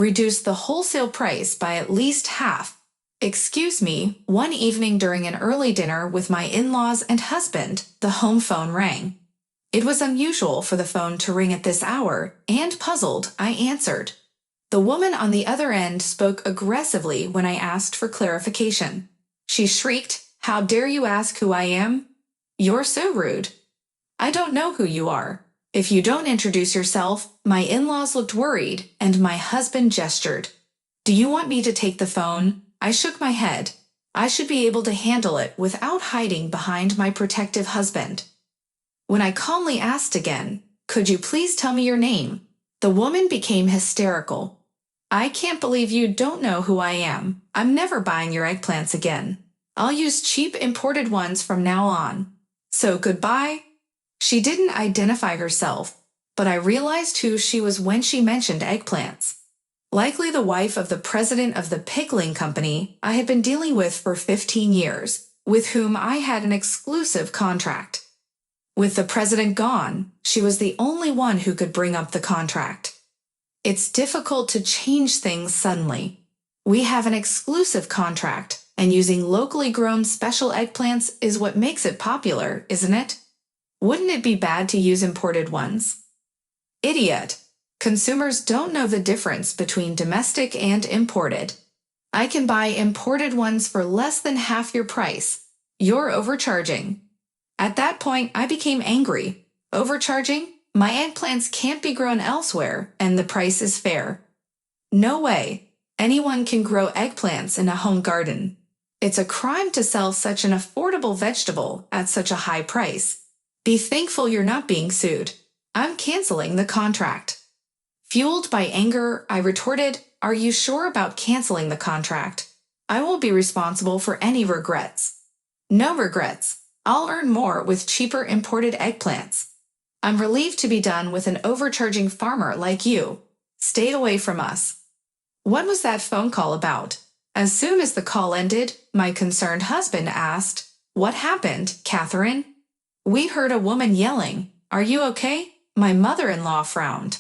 reduce the wholesale price by at least half. Excuse me, one evening during an early dinner with my in-laws and husband, the home phone rang. It was unusual for the phone to ring at this hour, and puzzled, I answered. The woman on the other end spoke aggressively when I asked for clarification. She shrieked, "How dare you ask who I am? You're so rude. I don't know who you are. If you don't introduce yourself." My in-laws looked worried, and my husband gestured. "Do you want me to take the phone?" I shook my head. I should be able to handle it without hiding behind my protective husband. When I calmly asked again, "Could you please tell me your name?" the woman became hysterical. "I can't believe you don't know who I am. I'm never buying your eggplants again. I'll use cheap imported ones from now on. So goodbye." She didn't identify herself, but I realized who she was when she mentioned eggplants. Likely the wife of the president of the pickling company I had been dealing with for 15 years, with whom I had an exclusive contract. With the president gone, she was the only one who could bring up the contract. It's difficult to change things suddenly. We have an exclusive contract, and using locally grown special eggplants is what makes it popular, isn't it? Wouldn't it be bad to use imported ones? Idiot. Consumers don't know the difference between domestic and imported. I can buy imported ones for less than half your price. You're overcharging. At that point, I became angry. Overcharging? My eggplants can't be grown elsewhere, and the price is fair. No way. Anyone can grow eggplants in a home garden. It's a crime to sell such an affordable vegetable at such a high price. Be thankful you're not being sued. I'm canceling the contract. Fueled by anger, I retorted, "Are you sure about canceling the contract? I will be responsible for any regrets." "No regrets. I'll earn more with cheaper imported eggplants. I'm relieved to be done with an overcharging farmer like you. Stay away from us." What was that phone call about? As soon as the call ended, my concerned husband asked, "What happened, Catherine?" "We heard a woman yelling. Are you okay?" My mother-in-law frowned.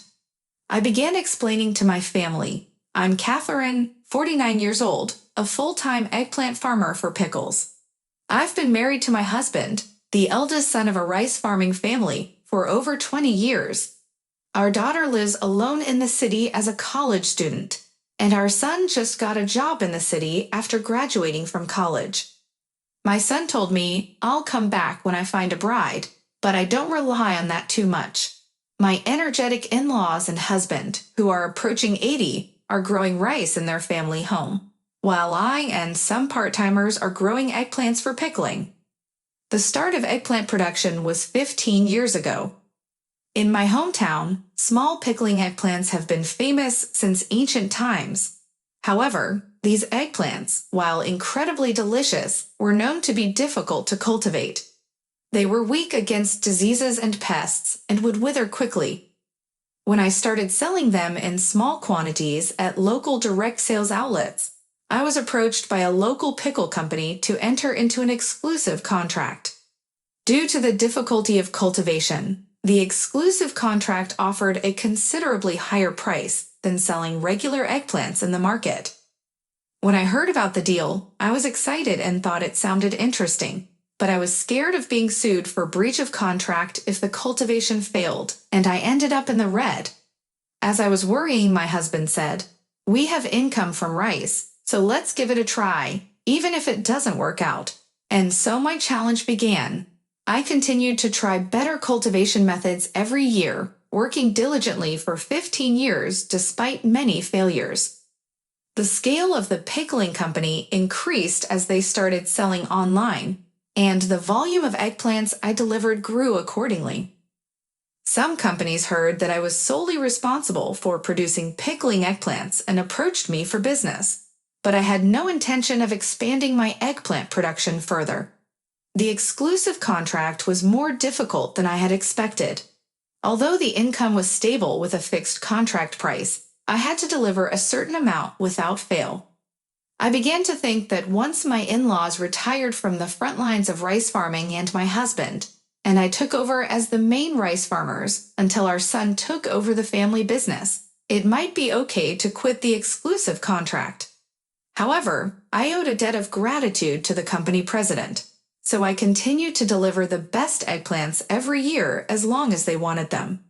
I began explaining to my family. I'm Catherine, 49 years old, a full-time eggplant farmer for pickles. I've been married to my husband, the eldest son of a rice farming family, for over 20 years. Our daughter lives alone in the city as a college student, and our son just got a job in the city after graduating from college. My son told me, "I'll come back when I find a bride," but I don't rely on that too much. My energetic in-laws and husband, who are approaching 80, are growing rice in their family home, while I and some part-timers are growing eggplants for pickling. The start of eggplant production was 15 years ago. In my hometown, small pickling eggplants have been famous since ancient times. However, these eggplants, while incredibly delicious, were known to be difficult to cultivate. They were weak against diseases and pests and would wither quickly. When I started selling them in small quantities at local direct sales outlets, I was approached by a local pickle company to enter into an exclusive contract. Due to the difficulty of cultivation, the exclusive contract offered a considerably higher price than selling regular eggplants in the market. When I heard about the deal, I was excited and thought it sounded interesting. But I was scared of being sued for breach of contract if the cultivation failed, and I ended up in the red. As I was worrying, my husband said, "We have income from rice, so let's give it a try, even if it doesn't work out." And so my challenge began. I continued to try better cultivation methods every year, working diligently for 15 years despite many failures. The scale of the pickling company increased as they started selling online, and the volume of eggplants I delivered grew accordingly. Some companies heard that I was solely responsible for producing pickling eggplants and approached me for business, but I had no intention of expanding my eggplant production further. The exclusive contract was more difficult than I had expected. Although the income was stable with a fixed contract price, I had to deliver a certain amount without fail. I began to think that once my in-laws retired from the front lines of rice farming and my husband, and I took over as the main rice farmers until our son took over the family business, it might be okay to quit the exclusive contract. However, I owed a debt of gratitude to the company president, so I continued to deliver the best eggplants every year as long as they wanted them.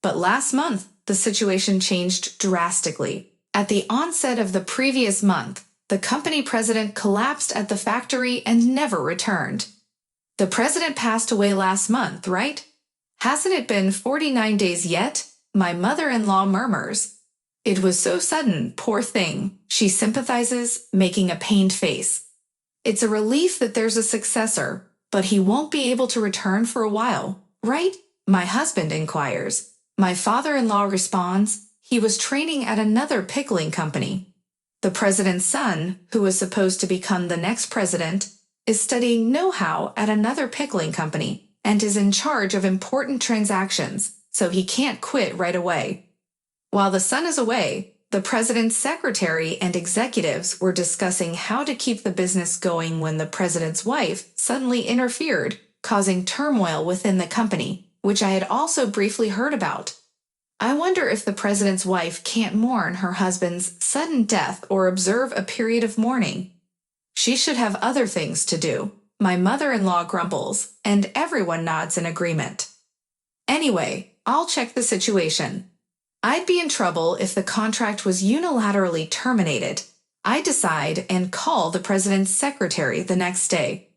But last month, the situation changed drastically. At the onset of the previous month, the company president collapsed at the factory and never returned. The president passed away last month, right? Hasn't it been 49 days yet? My mother-in-law murmurs. It was so sudden, poor thing, she sympathizes, making a pained face. It's a relief that there's a successor, but he won't be able to return for a while, right? My husband inquires. My father-in-law responds, he was training at another pickling company. The president's son, who was supposed to become the next president, is studying know-how at another pickling company and is in charge of important transactions, so he can't quit right away. While the son is away, the president's secretary and executives were discussing how to keep the business going when the president's wife suddenly interfered, causing turmoil within the company, which I had also briefly heard about. I wonder if the president's wife can't mourn her husband's sudden death or observe a period of mourning. She should have other things to do. My mother-in-law grumbles, and everyone nods in agreement. Anyway, I'll check the situation. I'd be in trouble if the contract was unilaterally terminated. I decide and call the president's secretary the next day.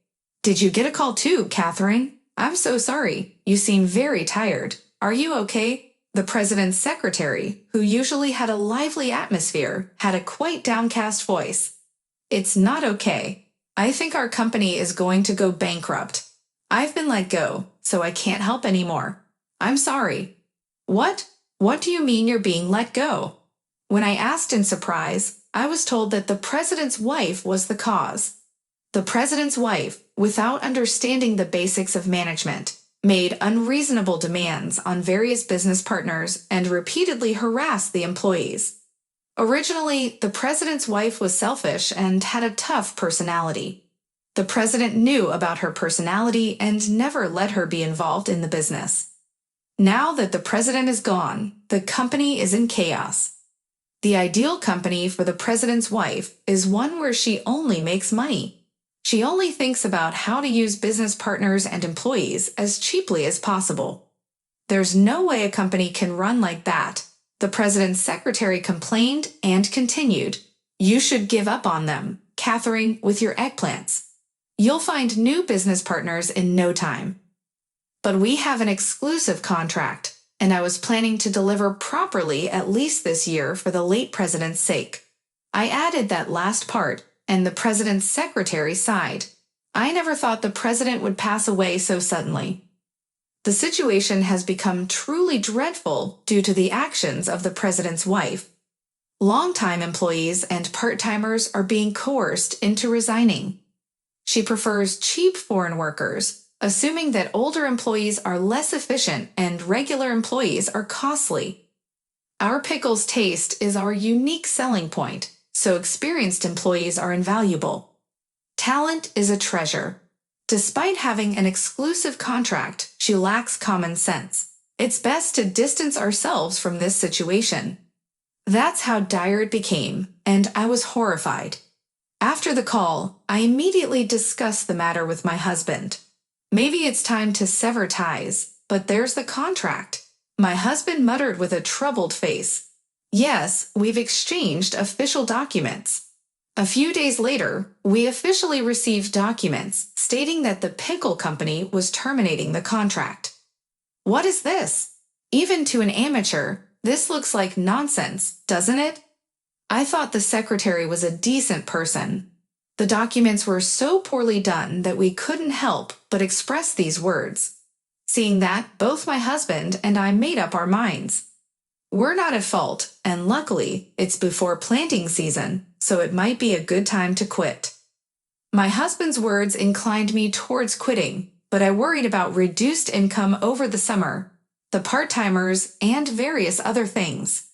Did you get a call too, Catherine? I'm so sorry. You seem very tired. Are you okay? The president's secretary, who usually had a lively atmosphere, had a quite downcast voice. It's not okay. I think our company is going to go bankrupt. I've been let go, so I can't help anymore. I'm sorry. What? What do you mean you're being let go? When I asked in surprise, I was told that the president's wife was the cause. The president's wife, without understanding the basics of management, made unreasonable demands on various business partners and repeatedly harassed the employees. Originally, the president's wife was selfish and had a tough personality. The president knew about her personality and never let her be involved in the business. Now that the president is gone, the company is in chaos. The ideal company for the president's wife is one where she only makes money. She only thinks about how to use business partners and employees as cheaply as possible. There's no way a company can run like that. The president's secretary complained and continued. You should give up on them, Catherine, with your eggplants. You'll find new business partners in no time. But we have an exclusive contract, and I was planning to deliver properly at least this year for the late president's sake. I added that last part, and the president's secretary sighed. I never thought the president would pass away so suddenly. The situation has become truly dreadful due to the actions of the president's wife. Longtime employees and part-timers are being coerced into resigning. She prefers cheap foreign workers, assuming that older employees are less efficient and regular employees are costly. Our pickles taste is our unique selling point, so experienced employees are invaluable. Talent is a treasure. Despite having an exclusive contract, she lacks common sense. It's best to distance ourselves from this situation. That's how dire it became, and I was horrified. After the call, I immediately discussed the matter with my husband. Maybe it's time to sever ties, but there's the contract. My husband muttered with a troubled face. Yes, we've exchanged official documents. A few days later, we officially received documents stating that the pickle company was terminating the contract. What is this? Even to an amateur, this looks like nonsense, doesn't it? I thought the secretary was a decent person. The documents were so poorly done that we couldn't help but express these words. Seeing that, both my husband and I made up our minds. We're not at fault, and luckily, it's before planting season, so it might be a good time to quit. My husband's words inclined me towards quitting, but I worried about reduced income over the summer, the part-timers, and various other things.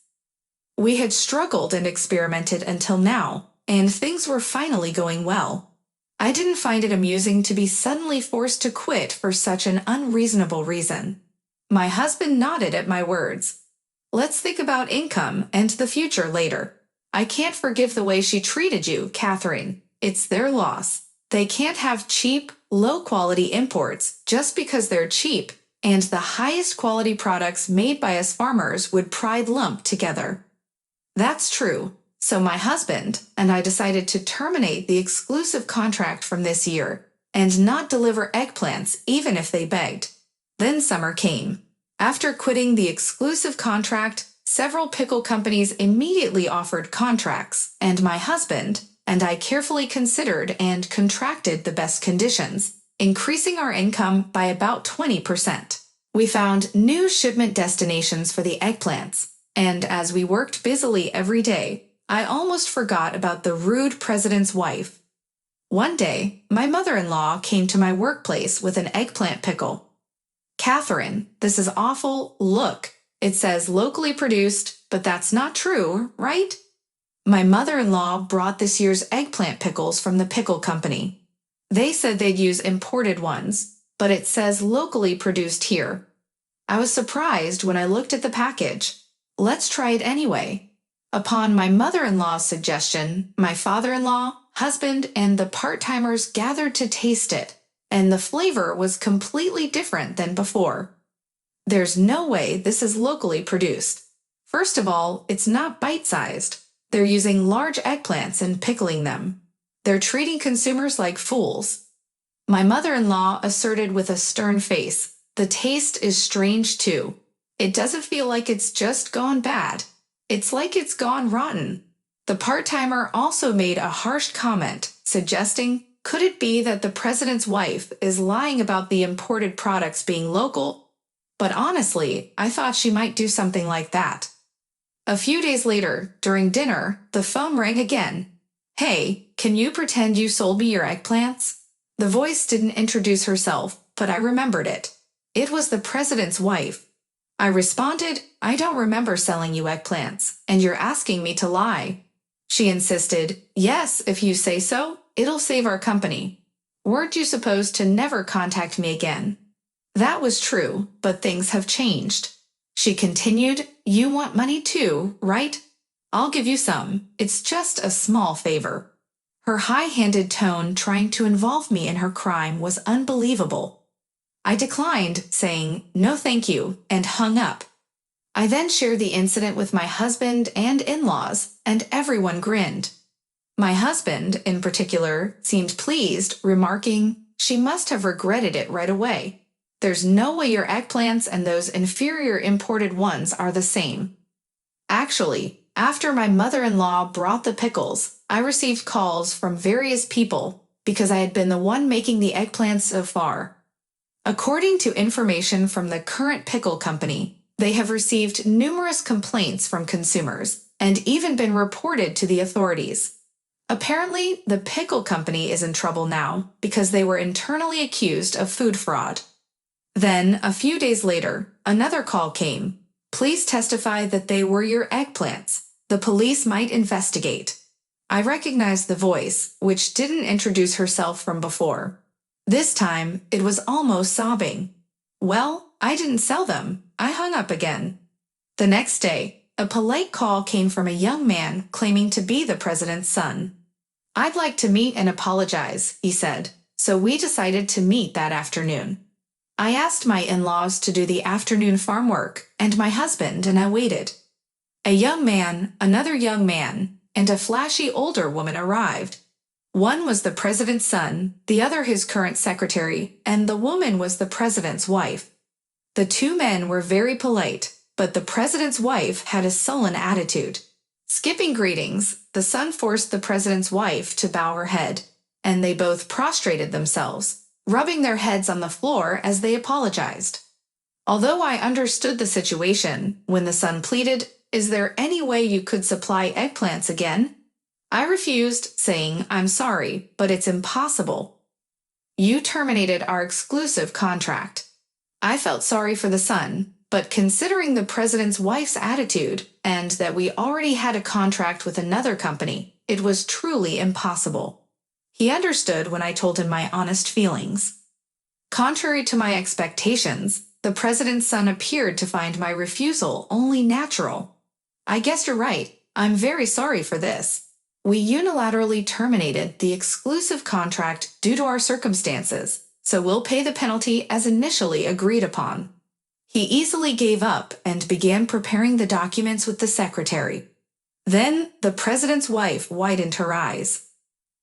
We had struggled and experimented until now, and things were finally going well. I didn't find it amusing to be suddenly forced to quit for such an unreasonable reason. My husband nodded at my words. Let's think about income and the future later. I can't forgive the way she treated you, Catherine. It's their loss. They can't have cheap, low-quality imports just because they're cheap, and the highest quality products made by us farmers would pride lump together. That's true. So my husband and I decided to terminate the exclusive contract from this year and not deliver eggplants even if they begged. Then summer came. After quitting the exclusive contract, several pickle companies immediately offered contracts, and my husband and I carefully considered and contracted the best conditions, increasing our income by about 20%. We found new shipment destinations for the eggplants, and as we worked busily every day, I almost forgot about the rude president's wife. One day, my mother-in-law came to my workplace with an eggplant pickle. Catherine, this is awful. Look, it says locally produced, but that's not true, right? My mother-in-law brought this year's eggplant pickles from the pickle company. They said they'd use imported ones, but it says locally produced here. I was surprised when I looked at the package. Let's try it anyway. Upon my mother-in-law's suggestion, my father-in-law, husband, and the part-timers gathered to taste it, and the flavor was completely different than before. There's no way this is locally produced. First of all, it's not bite-sized. They're using large eggplants and pickling them. They're treating consumers like fools. My mother-in-law asserted with a stern face, the taste is strange too. It doesn't feel like it's just gone bad. It's like it's gone rotten. The part-timer also made a harsh comment, suggesting, could it be that the president's wife is lying about the imported products being local? But honestly, I thought she might do something like that. A few days later, during dinner, the phone rang again. Hey, can you pretend you sold me your eggplants? The voice didn't introduce herself, but I remembered it. It was the president's wife. I responded, I don't remember selling you eggplants, and you're asking me to lie. She insisted, yes, if you say so, it'll save our company. Weren't you supposed to never contact me again? That was true, but things have changed. She continued, you want money too, right? I'll give you some. It's just a small favor. Her high-handed tone trying to involve me in her crime was unbelievable. I declined, saying, no thank you, and hung up. I then shared the incident with my husband and in-laws, and everyone grinned. My husband, in particular, seemed pleased, remarking, she must have regretted it right away. There's no way your eggplants and those inferior imported ones are the same. Actually, after my mother-in-law brought the pickles, I received calls from various people because I had been the one making the eggplants so far. According to information from the current pickle company, they have received numerous complaints from consumers and even been reported to the authorities. Apparently, the pickle company is in trouble now because they were internally accused of food fraud. Then, a few days later, another call came. Please testify that they were your eggplants. The police might investigate. I recognized the voice, which didn't introduce herself from before. This time, it was almost sobbing. Well, I didn't sell them. I hung up again. The next day, a polite call came from a young man claiming to be the president's son. I'd like to meet and apologize, he said, so we decided to meet that afternoon. I asked my in-laws to do the afternoon farm work, and my husband and I waited. A young man, another young man, and a flashy older woman arrived. One was the president's son, the other his current secretary, and the woman was the president's wife. The two men were very polite, but the president's wife had a sullen attitude. Skipping greetings, the son forced the president's wife to bow her head, and they both prostrated themselves, rubbing their heads on the floor as they apologized. Although I understood the situation, when the son pleaded, "Is there any way you could supply eggplants again?" I refused, saying, "I'm sorry, but it's impossible. You terminated our exclusive contract." I felt sorry for the son, but considering the president's wife's attitude and that we already had a contract with another company, it was truly impossible. He understood when I told him my honest feelings. Contrary to my expectations, the president's son appeared to find my refusal only natural. I guess you're right. I'm very sorry for this. We unilaterally terminated the exclusive contract due to our circumstances, so we'll pay the penalty as initially agreed upon. He easily gave up and began preparing the documents with the secretary. Then the president's wife widened her eyes.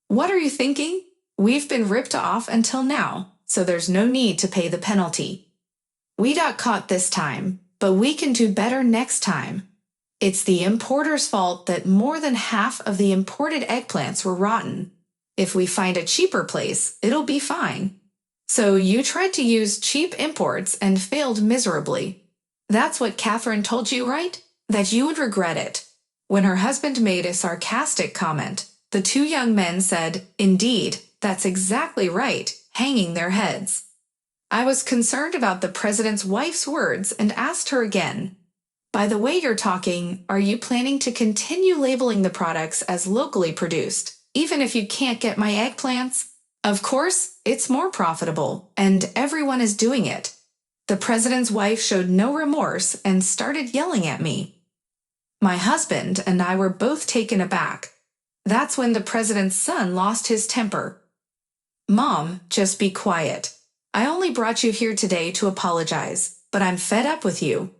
What are you thinking? We've been ripped off until now, so there's no need to pay the penalty. We got caught this time, but we can do better next time. It's the importer's fault that more than half of the imported eggplants were rotten. If we find a cheaper place, it'll be fine. So you tried to use cheap imports and failed miserably. That's what Catherine told you, right? That you would regret it. When her husband made a sarcastic comment, the two young men said, "Indeed, that's exactly right," hanging their heads. I was concerned about the president's wife's words and asked her again, "By the way you're talking, are you planning to continue labeling the products as locally produced, even if you can't get my eggplants?" Of course, it's more profitable, and everyone is doing it. The president's wife showed no remorse and started yelling at me. My husband and I were both taken aback. That's when the president's son lost his temper. "Mom, just be quiet. I only brought you here today to apologize, but I'm fed up with you."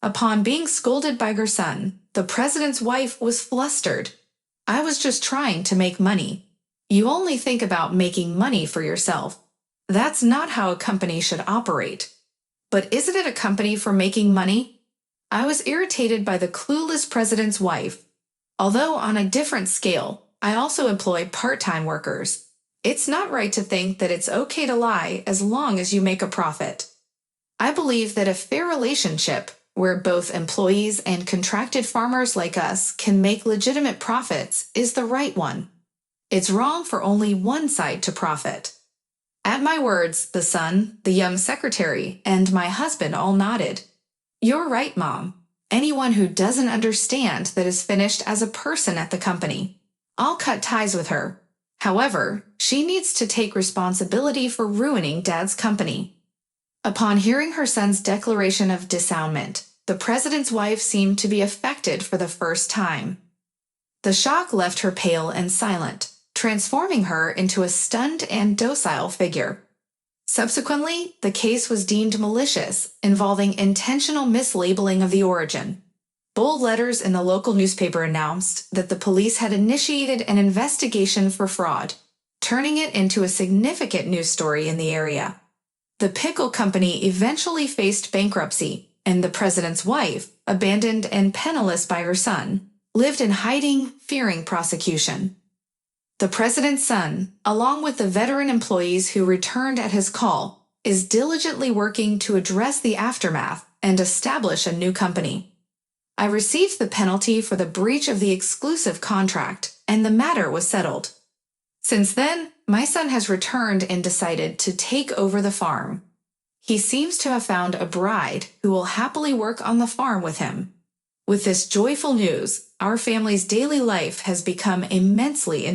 Upon being scolded by her son, the president's wife was flustered. "I was just trying to make money. You only think about making money for yourself. That's not how a company should operate." But isn't it a company for making money? I was irritated by the clueless president's wife. Although on a different scale, I also employ part-time workers. It's not right to think that it's okay to lie as long as you make a profit. I believe that a fair relationship, where both employees and contracted farmers like us can make legitimate profits, is the right one. It's wrong for only one side to profit. At my words, the son, the young secretary, and my husband all nodded. You're right, Mom. Anyone who doesn't understand that is finished as a person at the company. I'll cut ties with her. However, she needs to take responsibility for ruining Dad's company. Upon hearing her son's declaration of disownement, the president's wife seemed to be affected for the first time. The shock left her pale and silent, transforming her into a stunned and docile figure. Subsequently, the case was deemed malicious, involving intentional mislabeling of the origin. Bold letters in the local newspaper announced that the police had initiated an investigation for fraud, turning it into a significant news story in the area. The pickle company eventually faced bankruptcy, and the president's wife, abandoned and penniless by her son, lived in hiding, fearing prosecution. The president's son, along with the veteran employees who returned at his call, is diligently working to address the aftermath and establish a new company. I received the penalty for the breach of the exclusive contract, and the matter was settled. Since then, my son has returned and decided to take over the farm. He seems to have found a bride who will happily work on the farm with him. With this joyful news, our family's daily life has become immensely